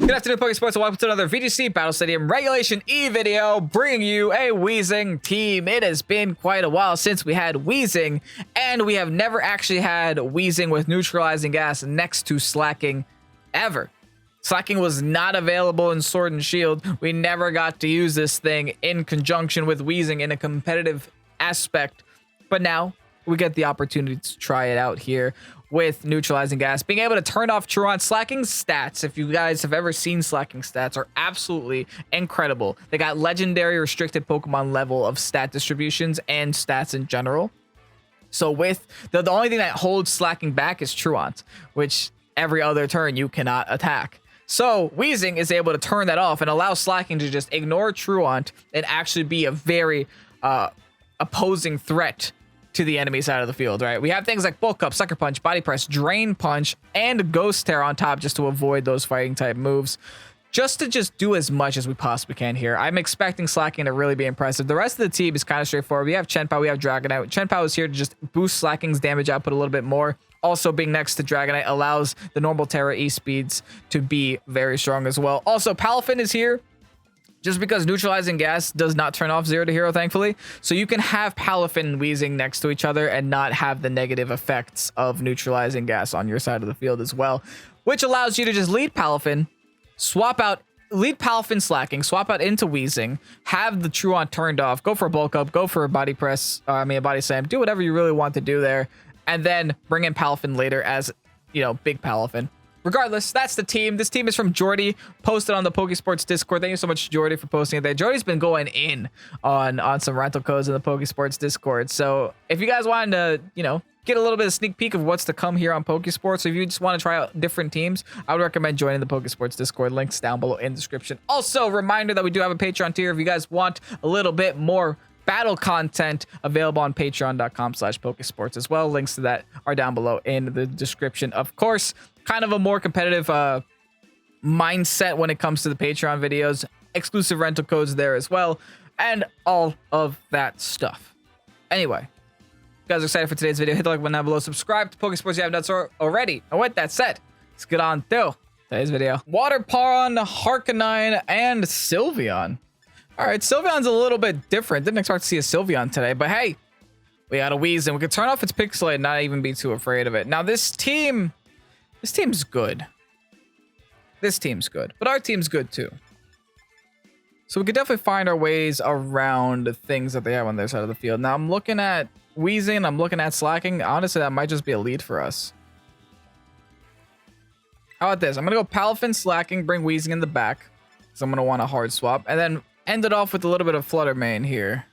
Good afternoon, Pokésports, and welcome to another VGC Battle Stadium Regulation E video, bringing you a Weezing team. It has been quite a while since we had Weezing, and we have never actually had Weezing with Neutralizing Gas next to Slaking ever. Slaking was not available in Sword and Shield. We never got to use this thing in conjunction with Weezing in a competitive aspect, but now we get the opportunity to try it out here with Neutralizing Gas. Being able to turn off Truant. Slaking's stats, if you guys have ever seen Slaking stats, are absolutely incredible. They got legendary restricted Pokemon level of stat distributions and stats in general. So with the only thing that holds Slaking back is Truant, which every other turn you cannot attack. So Weezing is able to turn that off and allow Slaking to just ignore Truant and actually be a very opposing threat to the enemy side of the field, right? We have things like Bulk Up, Sucker Punch, Body Press, Drain Punch, and Ghost Tera on top just to avoid those fighting type moves. Just to do as much as we possibly can here. I'm expecting Slaking to really be impressive. The rest of the team is kind of straightforward. We have Chien-Pao, we have Dragonite. Chien-Pao is here to just boost Slaking's damage output a little bit more. Also, being next to Dragonite allows the normal Tera E-speeds to be very strong as well. Also, Palafin is here just because Neutralizing Gas does not turn off 0 to hero, thankfully. So you can have Palafin and Weezing next to each other and not have the negative effects of Neutralizing Gas on your side of the field as well, which allows you to just lead Palafin, swap out, lead Palafin Slaking, swap out into Weezing, have the Truant turned off, go for a Bulk Up, go for a Body Press, a Body Slam, do whatever you really want to do there, and then bring in Palafin later as, you know, big Palafin. Regardless, that's the team. This team is from Jordy, posted on the Pokésports Discord. Thank you so much, Jordy, for posting it there. Jordy's been going in on some rental codes in the Pokésports Discord. So if you guys wanted to, you know, get a little bit of sneak peek of what's to come here on Pokésports, or if you just want to try out different teams, I would recommend joining the Pokésports Discord. Links down below in the description. Also, reminder that we do have a Patreon tier if you guys want a little bit more battle content available on patreon.com/Pokésports as well. Links to that are down below in the description. Of course, kind of a more competitive mindset when it comes to the Patreon videos, exclusive rental codes there as well, and all of that stuff. Anyway, if you guys are excited for today's video, hit the like button down below, subscribe to Pokésports if you haven't done so already. And with that said, let's get on to today's video. Water Pawn, Harknine, and Sylveon. All right, Sylveon's a little bit different. Didn't expect to see a Sylveon today, but hey, we got a Weezing. We can turn off its Pixelate and not even be too afraid of it. Now, this team's good. This team's good, but our team's good too. So we could definitely find our ways around the things that they have on their side of the field. Now, I'm looking at Weezing, I'm looking at Slaking. Honestly, that might just be a lead for us. How about this? I'm going to go Palafin, Slaking, bring Weezing in the back, because I'm going to want a hard swap, and then end it off with a little bit of Flutter Mane here.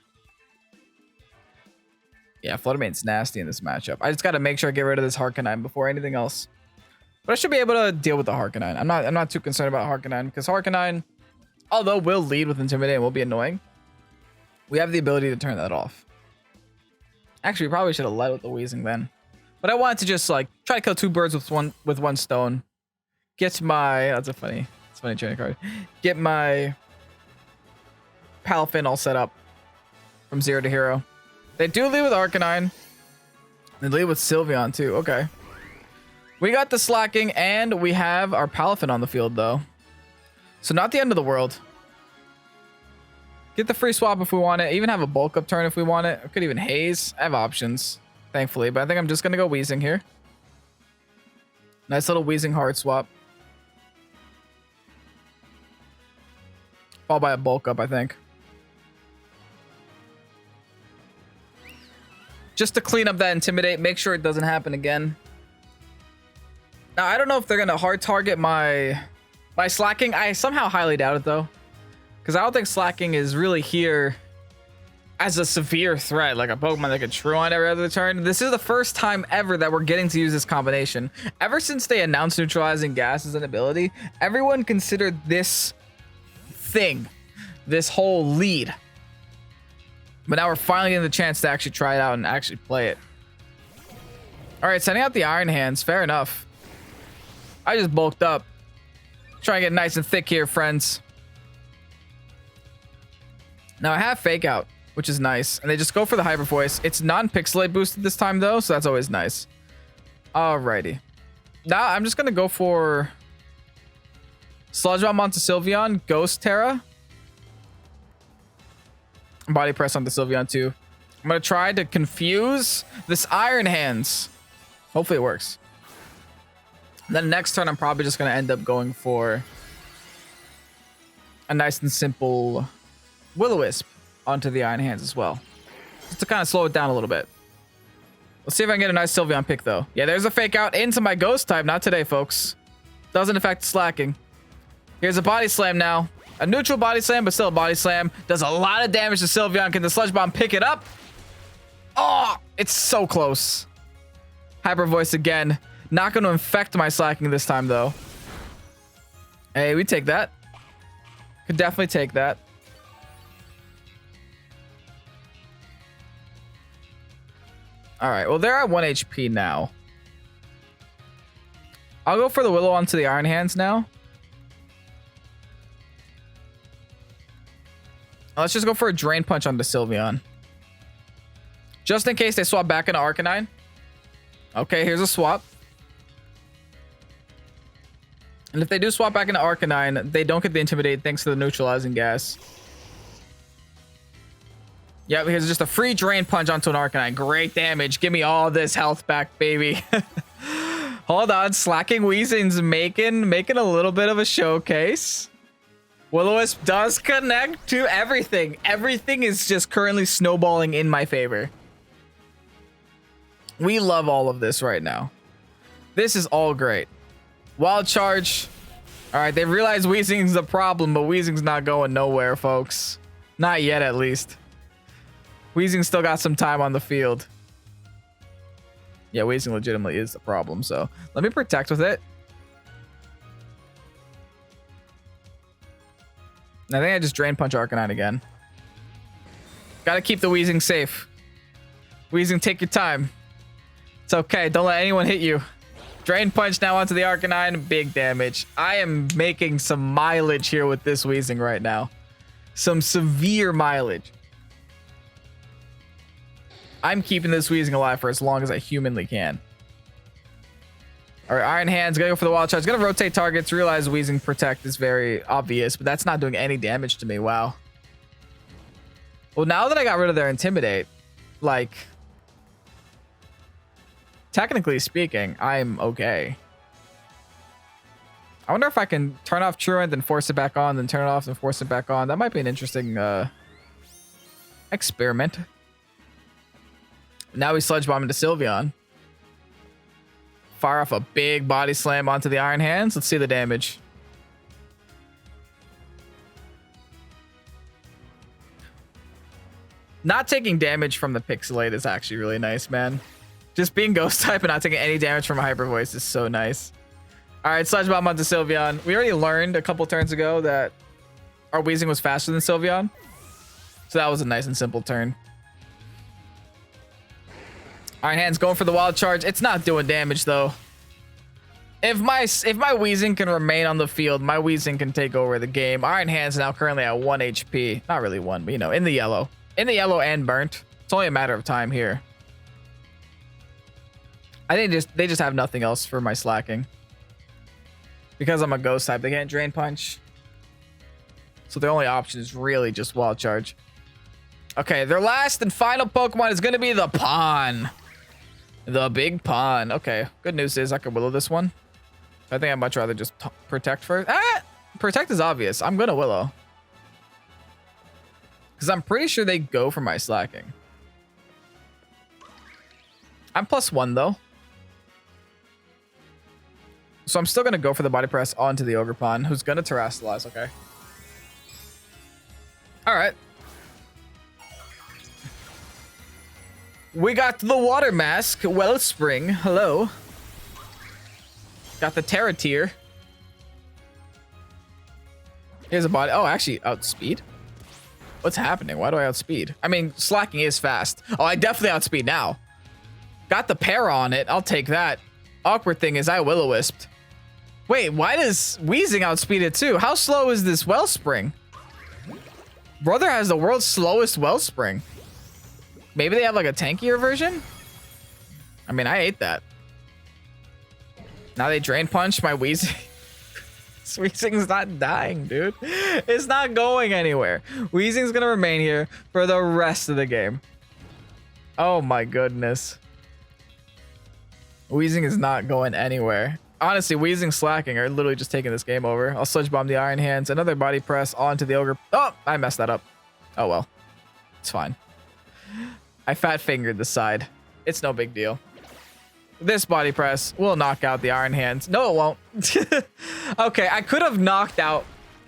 Yeah, Flutter Mane's nasty in this matchup. I just got to make sure I get rid of this Harknine before anything else. But I should be able to deal with the Harknine. I'm not too concerned about Harknine, because Harknine, although will lead with Intimidate and will be annoying, we have the ability to turn that off. Actually, we probably should have led with the Weezing then. But I wanted to just like try to kill two birds with one stone. Get my it's a funny training card. Get my Palafin all set up from 0 to hero. They do lead with Arcanine. They lead with Sylveon too. Okay. We got the Slaking and we have our Palafin on the field though. So not the end of the world. Get the free swap if we want it. Even have a Bulk Up turn if we want it. I could even Haze. I have options, thankfully, but I think I'm just gonna go Weezing here. Nice little Weezing hard swap. Followed by a Bulk Up, I think. Just to clean up that Intimidate, make sure it doesn't happen again. Now, I don't know if they're going to hard target my Slaking. I somehow highly doubt it, though. Because I don't think Slaking is really here as a severe threat, like a Pokemon that can Truant every other turn. This is the first time ever that we're getting to use this combination. Ever since they announced Neutralizing Gas as an ability, everyone considered this thing, this whole lead. But now we're finally getting the chance to actually try it out and actually play it. All right, sending out the Iron Hands. Fair enough. I just bulked up. Trying to get nice and thick here, friends. Now I have Fake Out, which is nice. And they just go for the Hyper Voice. It's non-pixelate boosted this time, though, so that's always nice. Alrighty. Now I'm just going to go for Sludge Bomb onto Sylveon. Ghost Tera. Body press onto Sylveon too. I'm going to try to confuse this Iron Hands. Hopefully it works. Then next turn, I'm probably just going to end up going for a nice and simple Will-O-Wisp onto the Iron Hands as well. Just to kind of slow it down a little bit. Let's see if I can get a nice Sylveon pick, though. Yeah, there's a fake out into my Ghost type. Not today, folks. Doesn't affect Slacking. Here's a Body Slam now. A neutral Body Slam, but still a Body Slam. Does a lot of damage to Sylveon. Can the Sludge Bomb pick it up? Oh, it's so close. Hyper Voice again. Not going to infect my Slacking this time, though. Hey, we take that. Could definitely take that. All right, well, they're at 1 HP now. I'll go for the Willow onto the Iron Hands now. Let's just go for a Drain Punch onto Sylveon. Just in case they swap back into Arcanine. Okay, here's a swap. And if they do swap back into Arcanine, they don't get the Intimidate thanks to the Neutralizing Gas. Yep, here's just a free Drain Punch onto an Arcanine. Great damage. Give me all this health back, baby. Hold on. Slacking Weezing's making a little bit of a showcase. Will-O-Wisp does connect to everything. Everything is just currently snowballing in my favor. We love all of this right now. This is all great. Wild Charge. All right, they realize Weezing's the problem, but Weezing's not going nowhere, folks. Not yet, at least. Weezing still got some time on the field. Yeah, Weezing legitimately is the problem, so let me protect with it. I think I just Drain Punch Arcanine again. Gotta keep the Weezing safe. Weezing, take your time. It's okay, don't let anyone hit you. Drain Punch now onto the Arcanine, big damage. I am making some mileage here with this Weezing right now. Some severe mileage. I'm keeping this Weezing alive for as long as I humanly can. All right, Iron Hands, gonna go for the Wild Charge. Gonna rotate targets, realize Weezing Protect is very obvious, but that's not doing any damage to me. Wow. Well, now that I got rid of their Intimidate, like, technically speaking, I'm okay. I wonder if I can turn off Truant, then force it back on, then turn it off and force it back on. That might be an interesting experiment. Now we Sludge Bomb into Sylveon. Fire off a big Body Slam onto the Iron Hands. Let's see the damage. Not taking damage from the Pixelate is actually really nice, man. Just being Ghost type and not taking any damage from a Hyper Voice is so nice. All right, Sludge Bomb onto Sylveon. We already learned a couple turns ago that our Weezing was faster than Sylveon. So that was a nice and simple turn. Iron Hands going for the Wild Charge. It's not doing damage, though. If my Weezing can remain on the field, my Weezing can take over the game. Iron Hands now currently at 1 HP. Not really 1, but, you know, in the yellow. In the yellow and burnt. It's only a matter of time here. I think they just have nothing else for my Slacking. Because I'm a Ghost type, they can't Drain Punch. So their only option is really just Wild Charge. Okay, their last and final Pokemon is going to be the Pawn. The big Pawn. Okay, good news is I could Willow this one. I think I'd much rather just Protect first. Protect is obvious. I'm going to Willow. Because I'm pretty sure they go for my Slacking. I'm +1, though. So I'm still going to go for the Body Press onto the Ogerpon, who's going to Terrasilize. Okay. All right. We got the Water Mask, Wellspring. Hello. Got the Tera tier. Here's a body. Oh, actually, outspeed? What's happening? Why do I outspeed? I mean, Slacking is fast. Oh, I definitely outspeed now. Got the Para on it. I'll take that. Awkward thing is I Will-O-Wisped. Wait, why does Weezing outspeed it too? How slow is this Wellspring? Brother has the world's slowest Wellspring. Maybe they have like a tankier version? I mean, I hate that. Now they Drain Punch my Weezing. Weezing's not dying, dude. It's not going anywhere. Weezing's gonna remain here for the rest of the game. Oh my goodness. Weezing is not going anywhere. Honestly, Weezing, Slaking are literally just taking this game over. I'll Sludge Bomb the Iron Hands. Another body press onto the Ogre. Oh, I messed that up. Oh well. It's fine. I fat fingered the side. It's no big deal. This body press will knock out the Iron Hands. No, it won't. Okay, I could have knocked out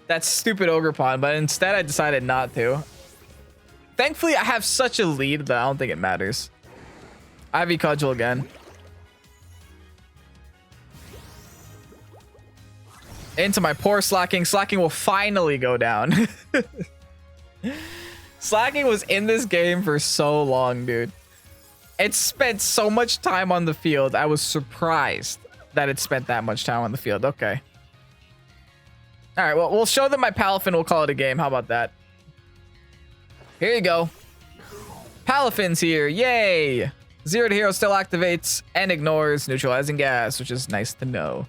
that stupid Ogre Pawn, but instead I decided not to. Thankfully, I have such a lead that I don't think it matters. Ivy Cudgel again. Into my poor Slaking. Slaking will finally go down. Slaking was in this game for so long, dude. It spent so much time on the field. I was surprised that it spent that much time on the field. Okay. All right, well, we'll show them my Palafin. We'll call it a game. How about that? Here you go. Palafin's here. Yay. 0 to hero still activates and ignores Neutralizing Gas, which is nice to know.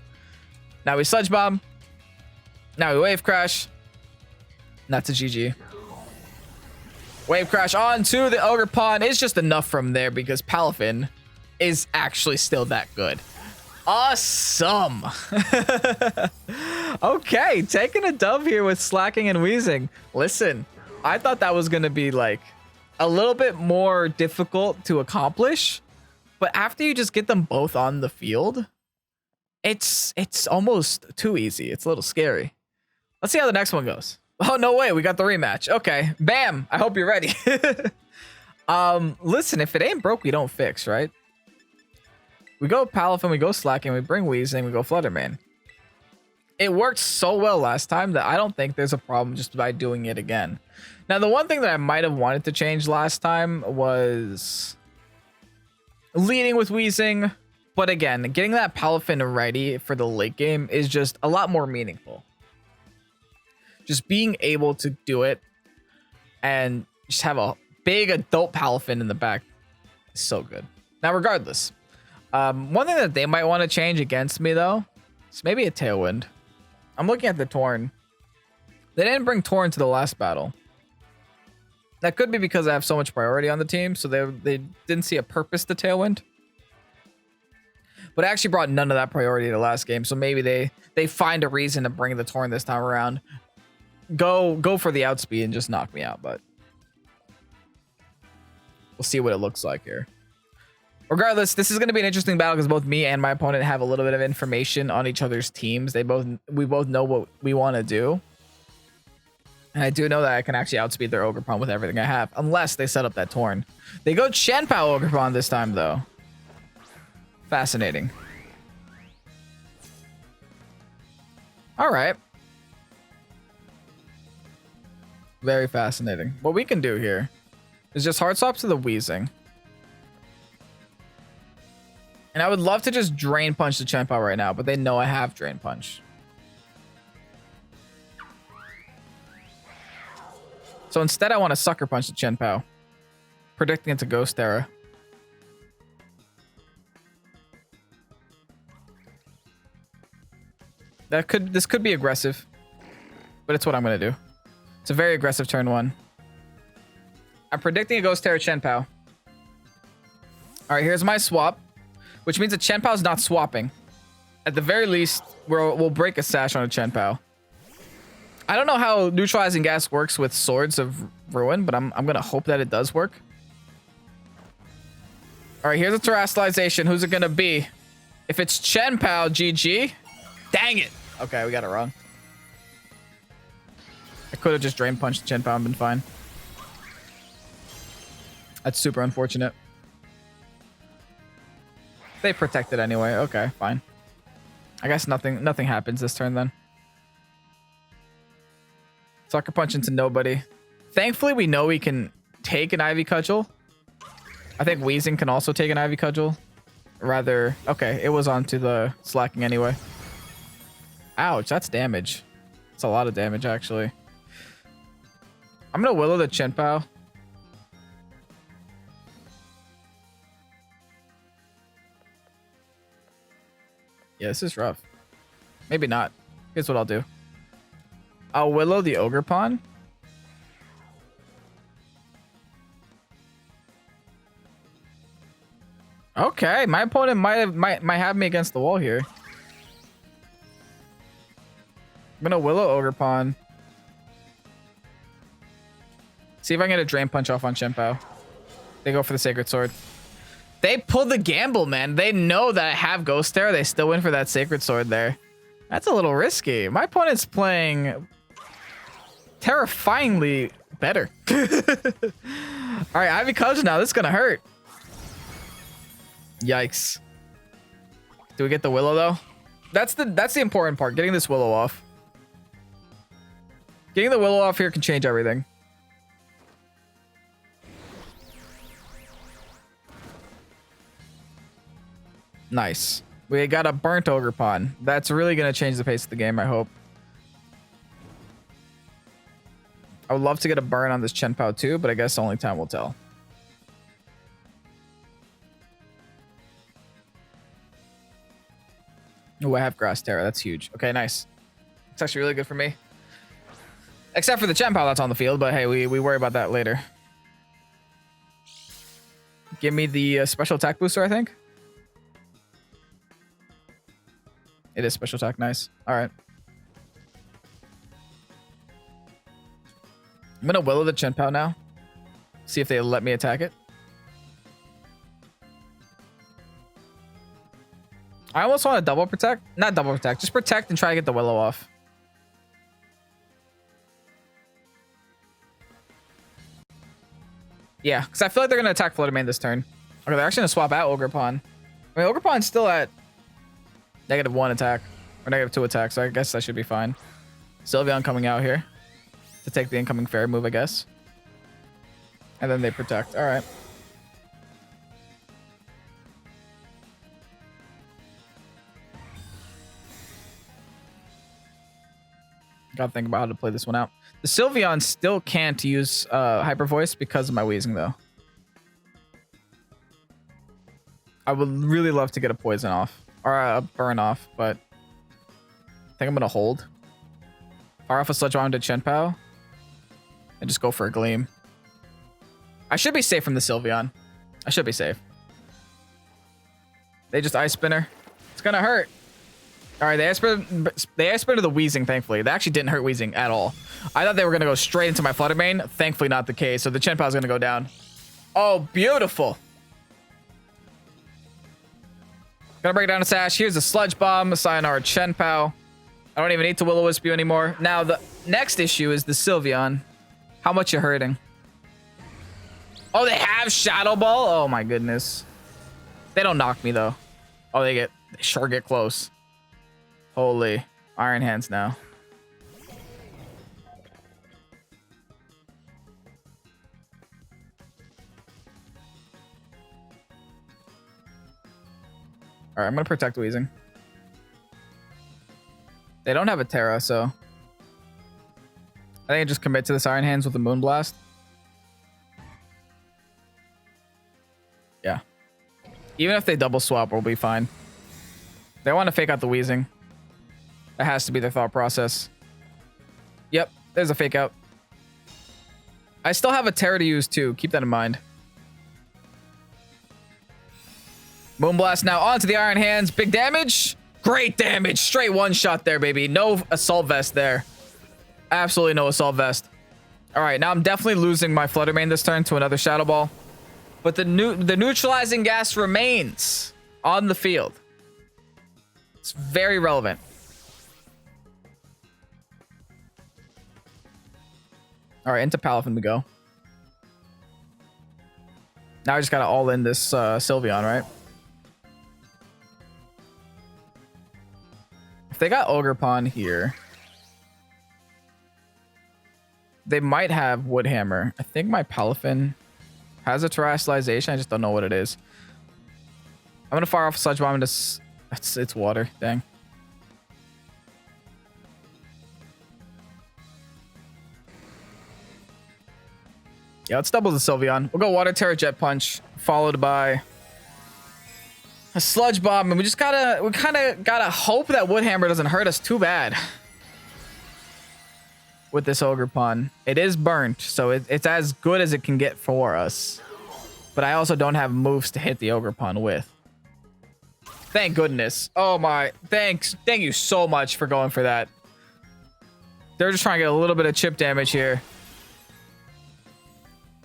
Now we Sludge Bomb. Now we Wave Crash. That's a GG. Wave Crash onto the Ogre Pawn is just enough from there because Palafin is actually still that good. Awesome. Okay, taking a dub here with Slaking and Weezing. Listen, I thought that was going to be like a little bit more difficult to accomplish, but after you just get them both on the field, it's almost too easy. It's a little scary. Let's see how the next one goes. Oh, no way. We got the rematch. Okay. Bam. I hope you're ready. Listen, if it ain't broke, we don't fix, right? We go Palafin, we go Slaking, we bring Weezing, we go Flutterman. It worked so well last time that I don't think there's a problem just by doing it again. Now, the one thing that I might have wanted to change last time was leading with Weezing. But again, getting that Palafin ready for the late game is just a lot more meaningful. Just being able to do it and just have a big adult Palafin in the back is so good. Now, regardless, one thing that they might want to change against me, though, is maybe a Tailwind. I'm looking at the Torn. They didn't bring Torn to the last battle. That could be because I have so much priority on the team, so they didn't see a purpose to Tailwind. But I actually brought none of that priority to the last game, so maybe they find a reason to bring the Torn this time around. Go for the outspeed and just knock me out, but we'll see what it looks like here. Regardless, this is going to be an interesting battle because both me and my opponent have a little bit of information on each other's teams. We both know what we want to do. And I do know that I can actually outspeed their Ogre Pawn with everything I have, unless they set up that Torn. They go Chien-Pao Ogre Pawn this time, though. Fascinating. All right. Very fascinating. What we can do here is just hard swap to the Weezing. And I would love to just Drain Punch the Chien-Pao right now, but they know I have Drain Punch. So instead, I want to Sucker Punch the Chien-Pao, predicting it to Ghost Tera. This could be aggressive, but it's what I'm gonna do. It's a very aggressive turn one. I'm predicting a Ghost Tera Chien-Pao. All right, here's my swap, which means the Chien-Pao is not swapping. At the very least, we'll break a Sash on a Chien-Pao. I don't know how Neutralizing Gas works with Swords of Ruin, but I'm gonna hope that it does work. All right, here's a Terastallization. Who's it gonna be? If it's Chien-Pao, GG. Dang it. Okay, we got it wrong. I could have just Drain Punched the Chien-Pao and been fine. That's super unfortunate. They protected anyway. Okay, fine. I guess nothing happens this turn then. Sucker Punch into nobody. Thankfully, we know we can take an Ivy Cudgel. I think Weezing can also take an Ivy Cudgel. Rather, okay, it was onto the Slaking anyway. Ouch, that's damage. It's a lot of damage, actually. I'm gonna Will-O the Chien-Pao. Yeah, this is rough. Maybe not. Here's what I'll do. I'll Willow the Ogre Pawn. Okay, my opponent might have me against the wall here. I'm gonna Willow Ogre Pawn. See if I can get a Drain Punch off on Chien-Pao. They go for the Sacred Sword. They pulled the gamble, man. They know that I have Ghost Tera. They still win for that Sacred Sword there. That's a little risky. My opponent's playing terrifyingly better. All right, Ivy Coach now. This is gonna hurt. Yikes. Do we get the Willow though? That's the important part. Getting this Willow off. Getting the Willow off here can change everything. Nice. We got a burnt Ogre Pawn. That's really gonna change the pace of the game, I hope. I would love to get a burn on this Chien-Pao too, but I guess only time will tell. Oh, I have Grass Tera. That's huge. Okay, nice. It's actually really good for me. Except for the Chien-Pao that's on the field, but hey, we worry about that later. Give me the special attack booster, I think. It is special attack. Nice. All right. I'm going to Willow the Chien-Pao now. See if they let me attack it. I almost want to double protect. Not double protect. Just protect and try to get the Willow off. Yeah, because I feel like they're going to attack Flutter Mane this turn. Okay, they're actually going to swap out Ogre Pawn. I mean, Ogre Pawn's still at -1 attack. Or -2 attack, so I guess that should be fine. Sylveon coming out here to take the incoming fairy move, I guess. And then they protect. All right. Gotta think about how to play this one out. The Sylveon still can't use Hyper Voice because of my Weezing, though. I would really love to get a Poison off. Or a Burn off, but I think I'm going to hold. Fire off a Sludge Bomb to Chien-Pao. And just go for a Gleam. I should be safe from the Sylveon. I should be safe. They just Ice Spinner. It's going to hurt. All right, they Ice Spinner the Weezing, thankfully. They actually didn't hurt Weezing at all. I thought they were going to go straight into my Flutter Mane. Thankfully not the case. So the Chien-Pao is going to go down. Oh, beautiful. Gonna break down a Sash. Here's a Sludge Bomb. Sayonara Chien-Pao. I don't even need to Will-O-Wisp you anymore. Now, the next issue is the Sylveon. How much you hurting? Oh, they have Shadow Ball? Oh, my goodness. They don't knock me, though. Oh, they sure get close. Holy. Iron Hands now. All right, I'm going to protect Weezing. They don't have a Tera, so I think I just commit to this Iron Hands with the Moonblast. Yeah. Even if they double swap, we'll be fine. They want to fake out the Weezing. That has to be their thought process. Yep, there's a fake out. I still have a Tera to use too. Keep that in mind. Moonblast now onto the Iron Hands. Big damage. Great damage. Straight one shot there, baby. No Assault Vest there. Absolutely no Assault Vest. All right, now I'm definitely losing my Flutter Mane this turn to another Shadow Ball. But the Neutralizing Gas remains on the field. It's very relevant. All right, into Palafin we go. Now I just got to all in this Sylveon, right? If they got Ogre Pawn here, they might have Woodhammer. I think my Palafin has a Terrestrialization. I just don't know what it is. I'm going to fire off a Sludge Bomb into... It's water. Dang. Yeah, let's double the Sylveon. We'll go Water Tera Jet Punch, followed by a Sludge Bomb, and we kind of gotta hope that Woodhammer doesn't hurt us too bad. with this Ogerpon. It is burnt, so it's as good as it can get for us. But I also don't have moves to hit the Ogerpon with. Thank goodness. Oh my, thanks. Thank you so much for going for that. They're just trying to get a little bit of chip damage here.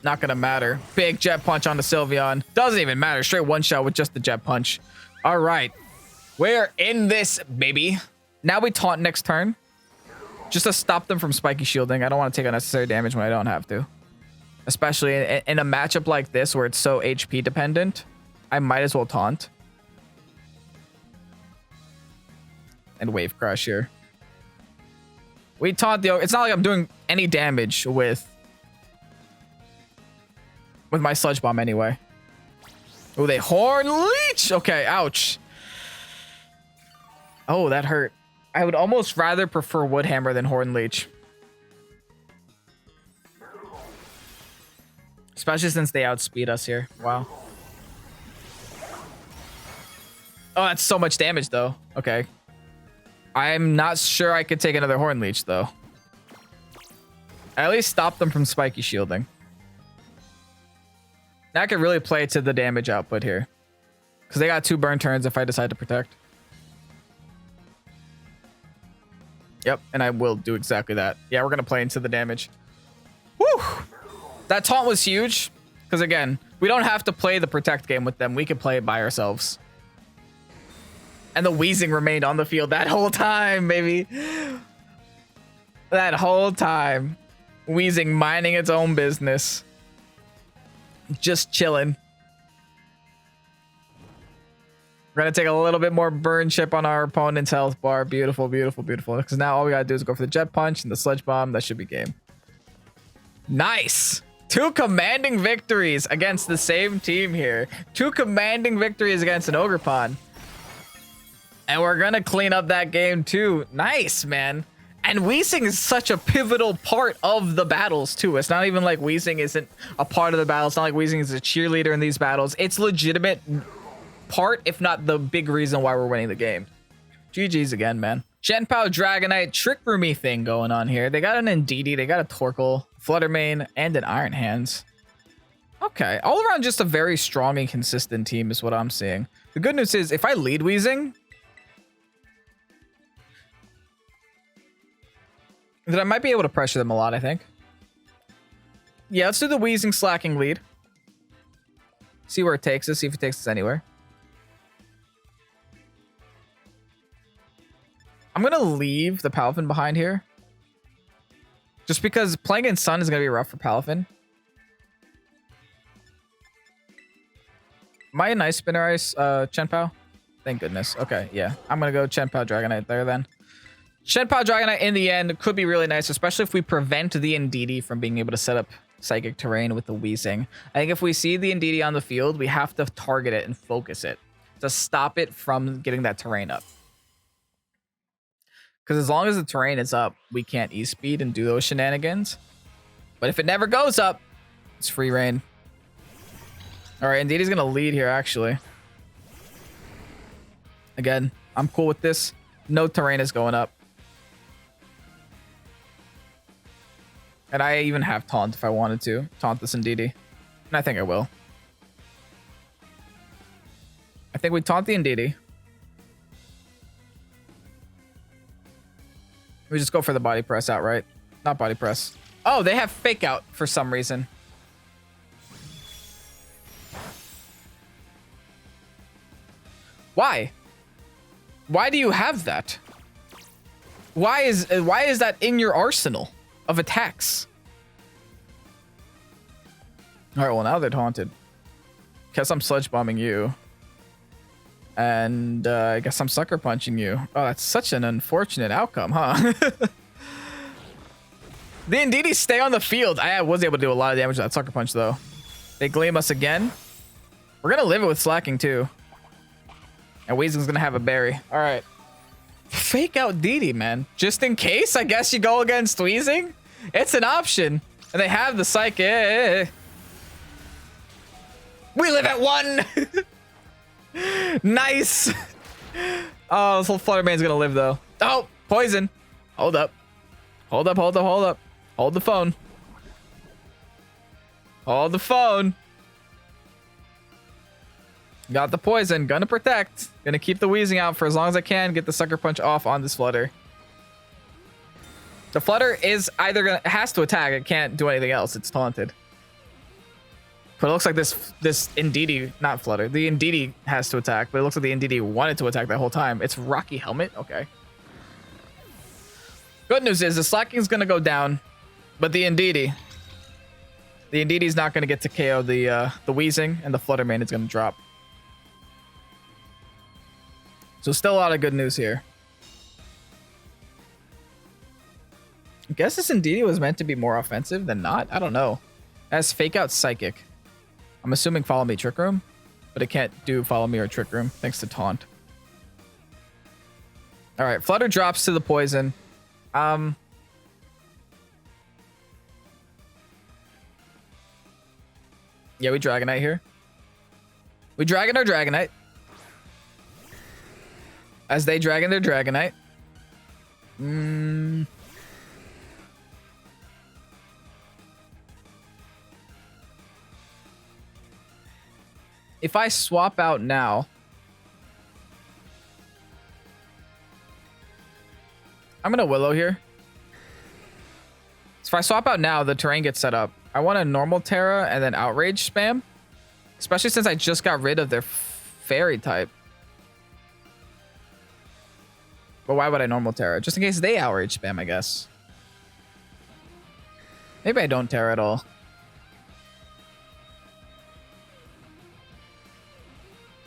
Not gonna matter. Big jet punch on the Sylveon. Doesn't even matter. Straight one shot with just the jet punch. All right. We're in this, baby. Now we taunt next turn. Just to stop them from spiky shielding. I don't want to take unnecessary damage when I don't have to. Especially in a matchup like this where it's so HP dependent. I might as well taunt. And wave crush here. We taunt the... It's not like I'm doing any damage with my Sludge Bomb anyway. Oh, they Horn Leech! Okay, ouch. Oh, that hurt. I would almost rather prefer Wood Hammer than Horn Leech. Especially since they outspeed us here. Wow. Oh, that's so much damage, though. Okay. I'm not sure I could take another Horn Leech, though. I at least stop them from spiky shielding. Now I could really play to the damage output here. Because they got 2 burn turns if I decide to protect. Yep, and I will do exactly that. Yeah, we're going to play into the damage. Woo! That taunt was huge. Because again, we don't have to play the protect game with them. We can play it by ourselves. And the Weezing remained on the field that whole time, baby. That whole time. Weezing minding its own business. Just chilling. We're going to take a little bit more burn chip on our opponent's health bar. Beautiful, beautiful, beautiful. Because now all we got to do is go for the Jet Punch and the Sludge Bomb. That should be game. Nice. 2 commanding victories against the same team here. 2 commanding victories against an Ogerpon. And we're going to clean up that game too. Nice, man. And Weezing is such a pivotal part of the battles too. It's not even like Weezing isn't a part of the battle. It's not like Weezing is a cheerleader in these battles. It's legitimate part, if not the big reason why we're winning the game. GG's again, man. Shenpao Dragonite Trick Roomy thing going on here. They got an Indeedee, they got a Torkoal, Fluttermane, and an Iron Hands. Okay, all around just a very strong and consistent team is what I'm seeing. The good news is if I lead Weezing, then I might be able to pressure them a lot, I think. Yeah, let's do the Weezing Slaking lead. See where it takes us, see if it takes us anywhere. I'm going to leave the Palafin behind here. Just because playing in Sun is going to be rough for Palafin. Am I a nice Spinner Ice, Shenpao? Thank goodness. Okay, yeah. I'm going to go Shenpao Dragonite there then. Shenpao Dragonite in the end could be really nice, especially if we prevent the Indeedee from being able to set up Psychic Terrain with the Weezing. I think if we see the Indeedee on the field, we have to target it and focus it to stop it from getting that terrain up. Because as long as the terrain is up, we can't E-speed and do those shenanigans. But if it never goes up, it's free reign. All right, Indeedee's going to lead here, actually. Again, I'm cool with this. No terrain is going up. And I even have Taunt if I wanted to. Taunt this Indeedee. And I think I will. I think we taunt the Indeedee. We just go for the body press outright. Not body press. Oh, they have fake out for some reason. Why? Why do you have that? Why is that in your arsenal of attacks? All right, well now they're taunted. Guess I'm Sludge Bombing you. And I guess I'm Sucker Punching you. Oh, that's such an unfortunate outcome, huh? The Indeedee stay on the field. I was able to do a lot of damage with that Sucker Punch, though. They Gleam us again. We're going to live it with Slaking, too. And Weezing's going to have a berry. All right. Fake out Deedee, man. Just in case, I guess you go against Weezing. It's an option. And they have the Psychic. We live at 1. Nice. Oh, this whole Fluttermane's gonna live though. Oh, poison. Hold up. Hold up, hold up, hold up. Hold the phone. Hold the phone. Got the poison. Gonna protect. Gonna keep the Weezing out for as long as I can. Get the Sucker Punch off on this Flutter. The Flutter is either gonna has to attack. It can't do anything else. It's taunted. But it looks like this Indeedee, not Flutter. The Indeedee has to attack, but it looks like the Indeedee wanted to attack that whole time. It's Rocky Helmet. Okay. Good news is the Slaking is gonna go down, but the Indeedee is not gonna get to KO the Weezing, and the Flutter main is gonna drop. So still a lot of good news here. I guess this Indeedee was meant to be more offensive than not. I don't know. It has Fake Out Psychic. I'm assuming Follow Me Trick Room, but it can't do Follow Me or Trick Room thanks to Taunt. All right, Flutter drops to the poison. Yeah, we Dragonite here. We Dragon our Dragonite. As they Dragon their Dragonite. If I swap out now, I'm gonna Willow here. So if I swap out now, the terrain gets set up. I want a normal Tera and then Outrage spam, especially since I just got rid of their Fairy type. But why would I normal Tera? Just in case they Outrage spam, I guess. Maybe I don't Tera at all.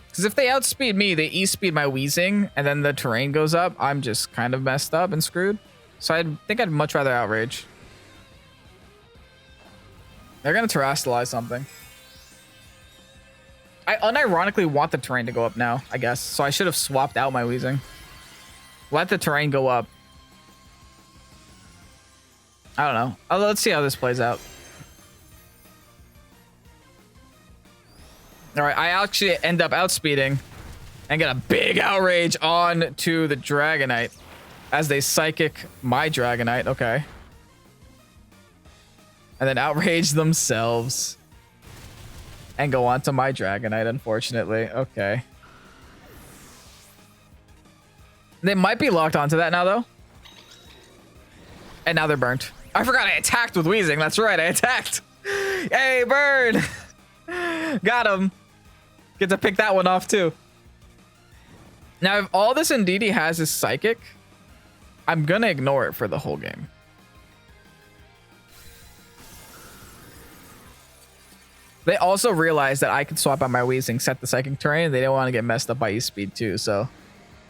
Because if they outspeed me, they E-speed my Weezing, and then the terrain goes up, I'm just kind of messed up and screwed. So I think I'd much rather Outrage. They're going to Terrastallize something. I unironically want the terrain to go up now, I guess. So I should have swapped out my Weezing. Let the terrain go up. I don't know. Let's see how this plays out. All right, I actually end up outspeeding and get a big Outrage on to the Dragonite as they Psychic my Dragonite. Okay. And then Outrage themselves and go on to my Dragonite, unfortunately. Okay. They might be locked onto that now, though. And now they're burnt. I forgot I attacked with Weezing. That's right, I attacked. Hey, burn! Got him. Get to pick that one off, too. Now, if all this Indeedee has is Psychic, I'm going to ignore it for the whole game. They also realized that I could swap out my Weezing, set the Psychic terrain, and they didn't want to get messed up by E-Speed, too, so...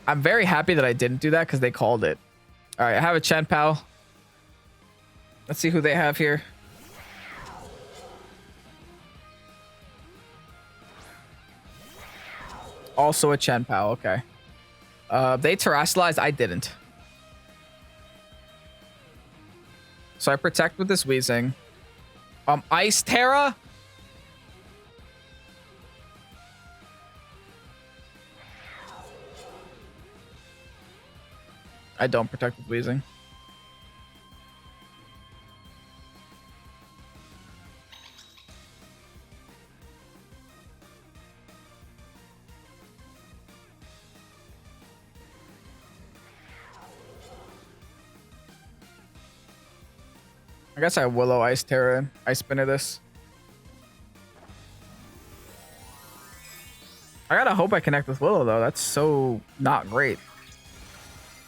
I'm very happy that I didn't do that because they called it. All right, I have a Chen Pao. Let's see who they have here. Also a Chen Pao, okay. They Terrastallize, I didn't. So I protect with this Weezing. Ice Tera. I don't protect with Weezing. I guess I Willow Ice Tera, Ice Spinner this. I gotta hope I connect with Willow though. That's so not great.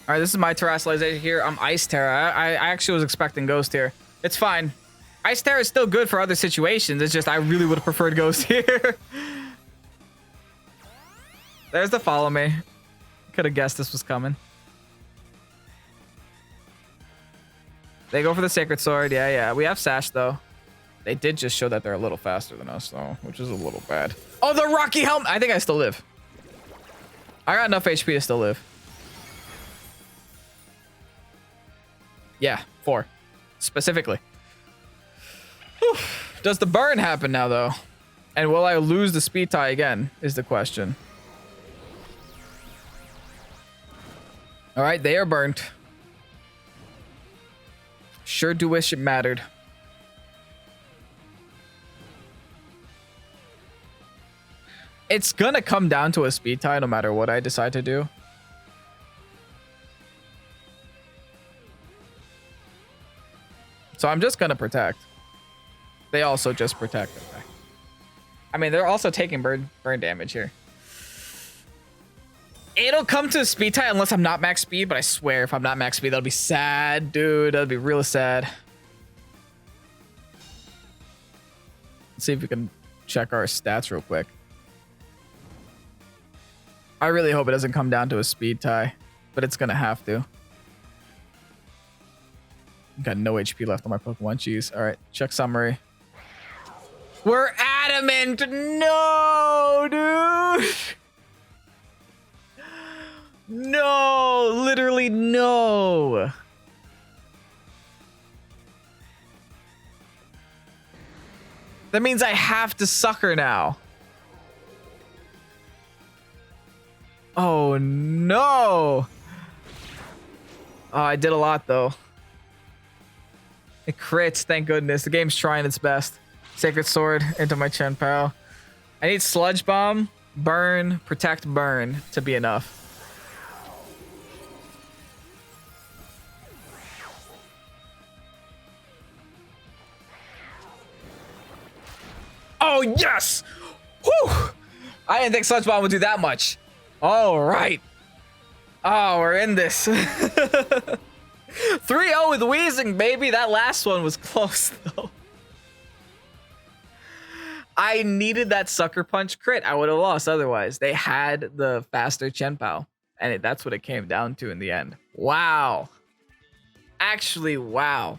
All right, this is my Terrastallize here. I'm Ice Tera. I actually was expecting Ghost here. It's fine. Ice Tera is still good for other situations. It's just I really would have preferred Ghost here. There's the Follow Me. Could have guessed this was coming. They go for the Sacred Sword. Yeah, yeah. We have Sash, though. They did just show that they're a little faster than us, though, which is a little bad. Oh, the Rocky Helmet. I think I still live. I got enough HP to still live. Yeah, 4. Specifically. Whew. Does the burn happen now, though? And will I lose the speed tie again, is the question. All right, they are burnt. Sure do wish it mattered. It's gonna come down to a speed tie no matter what I decide to do. So I'm just gonna protect. They also just protect. Okay. I mean, they're also taking burn damage here. It'll come to a speed tie unless I'm not max speed, but I swear if I'm not max speed, that'll be sad, dude. That'll be real sad. Let's see if we can check our stats real quick. I really hope it doesn't come down to a speed tie, but it's gonna have to. Got no HP left on my Pokemon. Jeez. All right, check summary. We're adamant. No, dude. No, literally no. That means I have to sucker now. Oh no. Oh, I did a lot though. It crits, thank goodness. The game's trying its best. Sacred Sword into my Chien-Pao. I need Sludge Bomb, Burn, Protect, Burn to be enough. Oh, yes! Whew! I didn't think Sludge Bomb would do that much. All right. Oh, we're in this. 3-0 with Weezing, baby. That last one was close, though. I needed that Sucker Punch crit. I would have lost otherwise. They had the faster Chien-Pao, and that's what it came down to in the end. Wow. Actually, wow.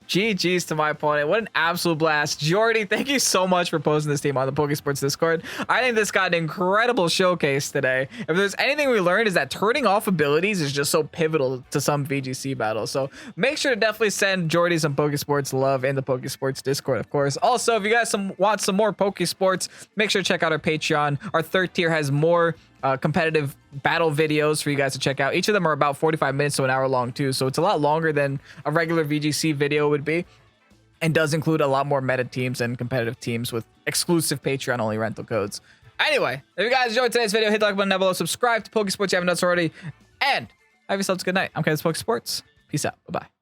GG's to my opponent. What an absolute blast. Jordy, thank you so much for posting this team on the Pokésports Discord. I think this got an incredible showcase today. If there's anything we learned is that turning off abilities is just so pivotal to some VGC battles. So make sure to definitely send Jordy some Pokésports love in the Pokésports Discord, of course. Also, if you guys want some more Pokésports, make sure to check out our Patreon. Our third tier has more competitive battle videos for you guys to check out. Each of them are about 45 minutes to an hour long too, so it's a lot longer than a regular VGC video would be, and does include a lot more meta teams and competitive teams with exclusive Patreon only rental codes. Anyway, if you guys enjoyed today's video, hit the like button down below, subscribe to Pokésports if you haven't done so already, and have yourselves a good night. I'm Pokésports. Peace out. Bye bye.